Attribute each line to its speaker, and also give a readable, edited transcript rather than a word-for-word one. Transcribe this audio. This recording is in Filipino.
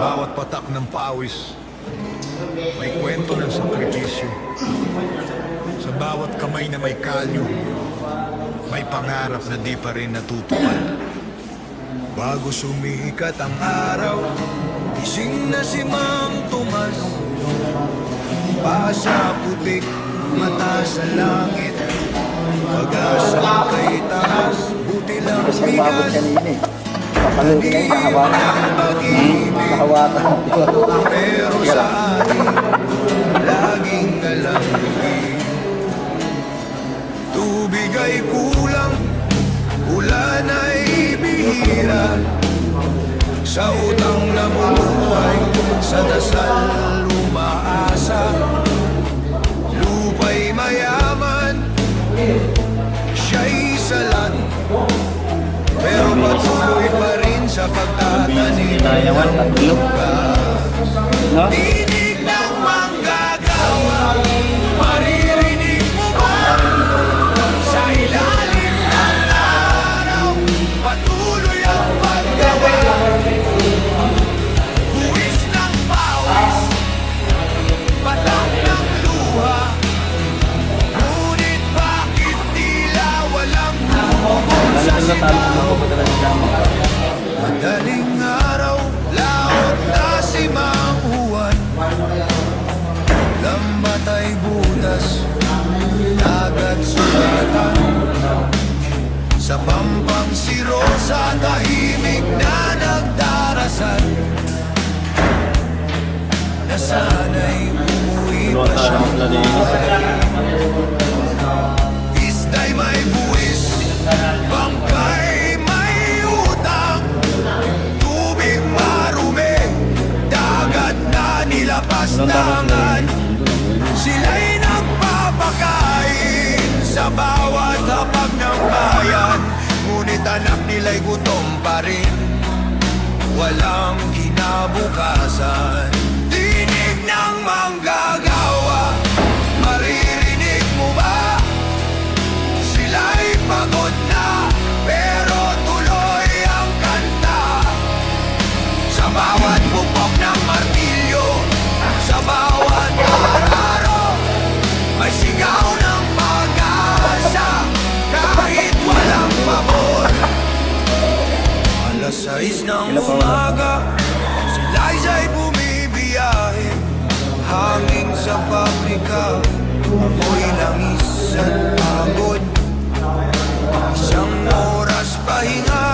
Speaker 1: bawat patak ng pawis, may kwento ng sakripisyo. Sa bawat kamay na may kalyo, may pangarap na di pa rin natutupad. Bago sumikat ang araw, gising na si Mang Tomas. Paa sa putik, mata sa langit, pag-asang kay taas, buti lang bigas.
Speaker 2: Papaluin ang kahawakan.
Speaker 1: Pero sa atin, laging alamugin. Tubig ay kulang, ulan ay bihira. Sa utang nabubuhay, sa dasal umaasa. Lupa'y mayaman, siya'y salat, pero patuloy pa rin sa pagtatanim ng bukas. Tinig ng manggagawa, maririnig mo ba? Sa ilalim ng araw, patuloy ang paggawa. Buwis ng pawis, patak ng luha. Ngunit bakit tila walang tumugon sa sigaw? Madaling araw, laot na si Mang Juan. Lambat ay butas, dagat sugatan. Sa pampang si Rosa, tahimik na nagdarasal. Na sana'y umuwi pa siyang buhay. Isda'y may buwis, bangkay may utang. Tubig marumi, dagat na nilapastangan. Sila'y nagpapakain sa bawat hapag ng bayan. Ngunit anak nila'y gutom pa rin, walang kinabukasan. Tinig ng manggagawa, maririnig mo ba? Sila'y pagod na, pero tuloy ang kanta. Sa bawat bupok ng martilyo, sa bawat araro, may sigaw ng pag-asa, kahit walang pabor. Alas 6 ng umaga, si Liza'y bumibiyahe. Hangin sa pabrika, amoy langis at pagod. Isang oras pahinga,